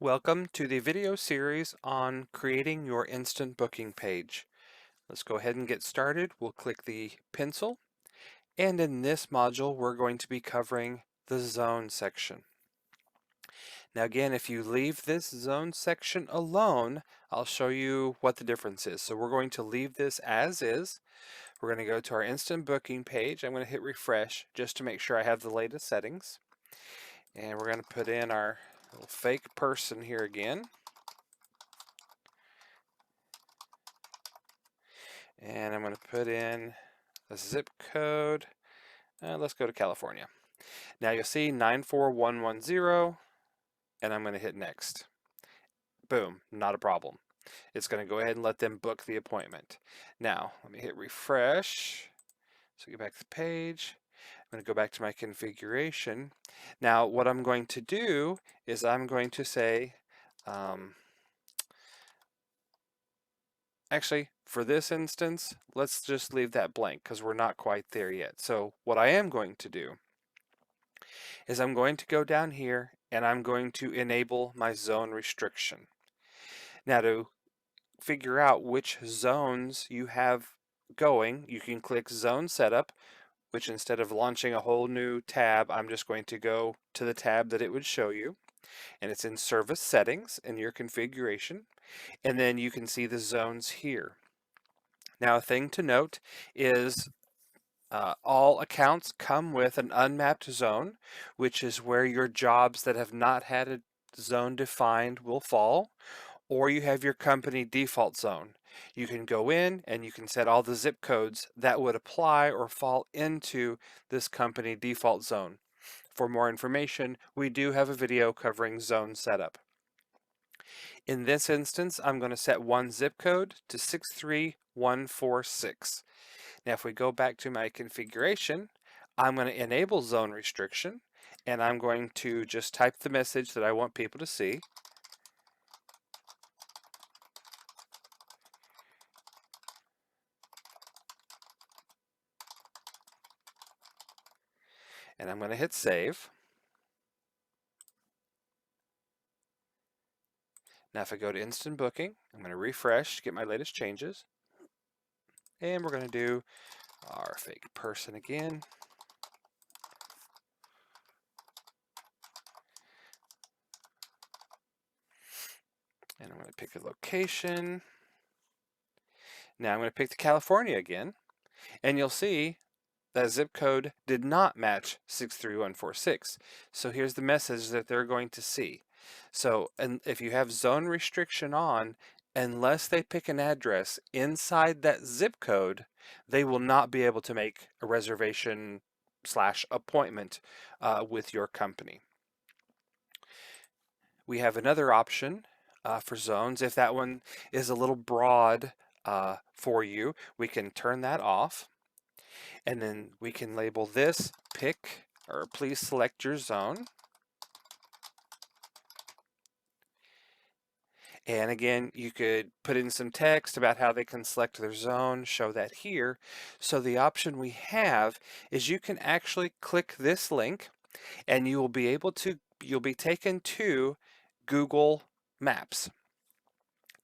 Welcome to the video series on creating your instant booking page. Let's go ahead and get started. We'll click the pencil, and in this module we're going to be covering the zone section. Now again, if you leave this zone section alone, I'll show you what the difference is. So we're going to leave this as is. We're going to go to our instant booking page. I'm going to hit refresh just to make sure I have the latest settings. And we're going to put in our little fake person here again. And I'm going to put in a zip code. Let's go to California. Now you'll see 94110, and I'm going to hit next. Boom, not a problem. It's going to go ahead and let them book the appointment. Now, let me hit refresh. So get back to the page. I'm going to go back to my configuration. Now, what I'm going to do is I'm going to say, actually, for this instance, let's just leave that blank because we're not quite there yet. So what I am going to do is I'm going to go down here and I'm going to enable my zone restriction. Now to figure out which zones you have going, you can click Zone Setup, which instead of launching a whole new tab, I'm just going to go to the tab that it would show you. And it's in Service Settings in your configuration. And then you can see the zones here. Now a thing to note is all accounts come with an unmapped zone, which is where your jobs that have not had a zone defined will fall, or you have your company default zone. You can go in and you can set all the zip codes that would apply or fall into this company default zone. For more information, we do have a video covering zone setup. In this instance, I'm going to set one zip code to 63146. Now if we go back to my configuration, I'm going to enable zone restriction, and I'm going to just type the message that I want people to see. And I'm going to hit save. Now if I go to instant booking, I'm going to refresh to get my latest changes. And we're going to do our fake person again. And I'm going to pick a location. Now I'm going to pick the California again. And you'll see that zip code did not match 63146. So here's the message that they're going to see. So, and if you have zone restriction on, unless they pick an address inside that zip code, they will not be able to make a reservation / appointment with your company. We have another option for zones. If that one is a little broad for you, we can turn that off. And then we can label this pick, or please select your zone. And again, you could put in some text about how they can select their zone, show that here. So the option we have is you can actually click this link and you'll be taken to Google Maps.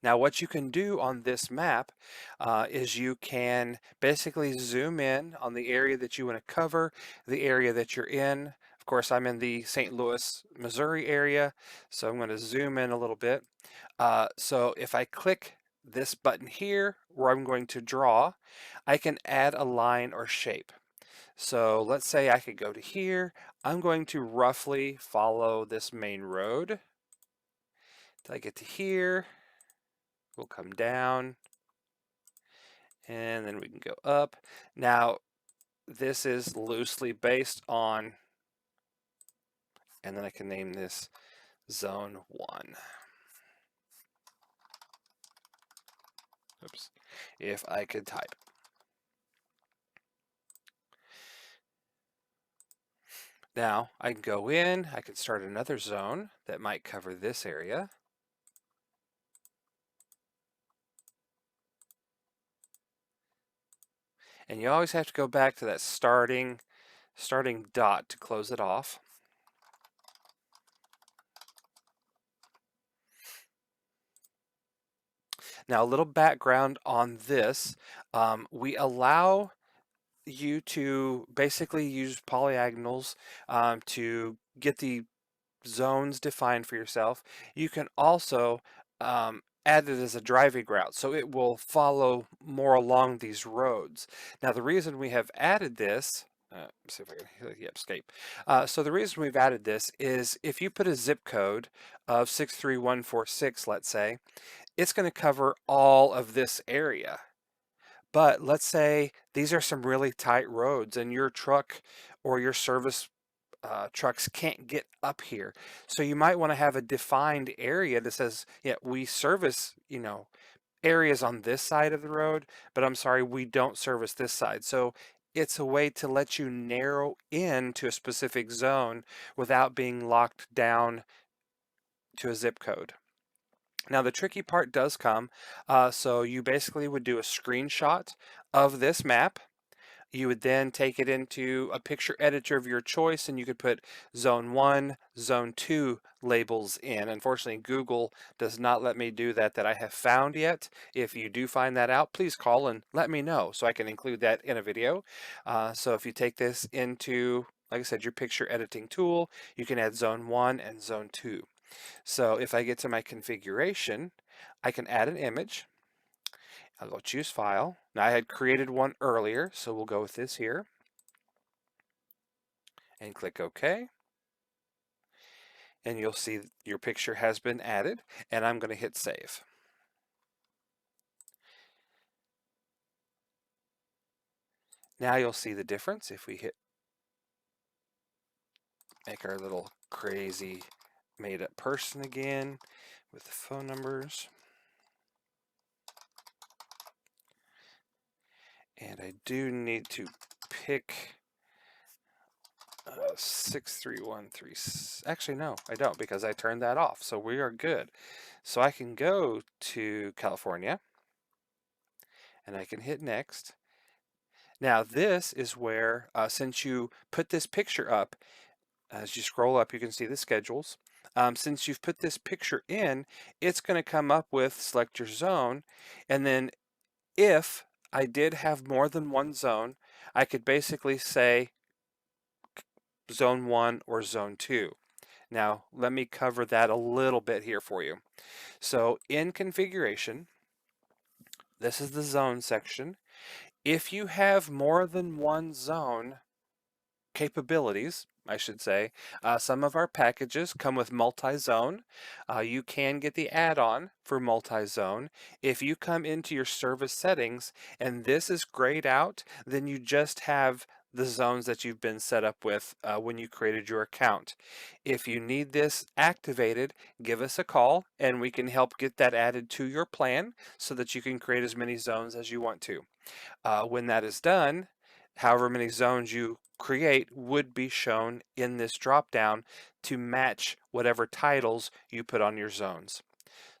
Now what you can do on this map is you can basically zoom in on the area that you want to cover, the area that you're in. Of course, I'm in the St. Louis, Missouri area, so I'm going to zoom in a little bit. So if I click this button here where I'm going to draw, I can add a line or shape. So let's say I could go to here. I'm going to roughly follow this main road till I get to here. We'll come down and then we can go up. Now this is loosely based on, and then I can name this zone 1. Oops, if I could type. Now I can go in, I could start another zone that might cover this area. And you always have to go back to that starting dot to close it off. Now, a little background on this. We allow you to basically use polygonals to get the zones defined for yourself. You can also add it as a driving route, so it will follow more along these roads. Now, the reason we have added this, let's see if I can, yep, escape. So the reason we've added this is if you put a zip code of 63146, let's say, it's going to cover all of this area. But let's say these are some really tight roads and your truck or your service trucks can't get up here. So you might want to have a defined area that says, yeah, we service, areas on this side of the road, but I'm sorry, we don't service this side. So it's a way to let you narrow in to a specific zone without being locked down to a zip code. Now the tricky part does come. So you basically would do a screenshot of this map. You would then take it into a picture editor of your choice and you could put zone 1, zone 2 labels in. Unfortunately, Google does not let me do that I have found yet. If you do find that out, please call and let me know so I can include that in a video. So if you take this into, like I said, your picture editing tool, you can add zone 1 and zone 2. So if I get to my configuration, I can add an image. I'll choose file. Now I had created one earlier, so we'll go with this here. And click OK. And you'll see your picture has been added, and I'm going to hit save. Now you'll see the difference if we make our little crazy made up person again with the phone numbers. And I do need to pick 63136. Actually, no, I don't because I turned that off. So we are good. So I can go to California and I can hit next. Now this is where, since you put this picture up, as you scroll up, you can see the schedules. Since you've put this picture in, it's going to come up with select your zone. And then if I did have more than one zone, I could basically say zone 1 or zone 2. Now, let me cover that a little bit here for you. So in configuration, this is the zone section. If you have more than one zone capabilities, I should say, some of our packages come with multi-zone. You can get the add-on for multi-zone. If you come into your service settings and this is grayed out, then you just have the zones that you've been set up with when you created your account. If you need this activated, give us a call and we can help get that added to your plan so that you can create as many zones as you want to. When that is done, however many zones you create would be shown in this drop down to match whatever titles you put on your zones.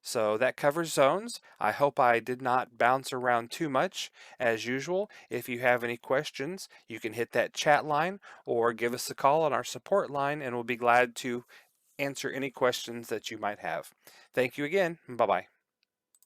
So that covers zones. I hope I did not bounce around too much. As usual, if you have any questions, you can hit that chat line or give us a call on our support line and we'll be glad to answer any questions that you might have. Thank you again. Bye-bye.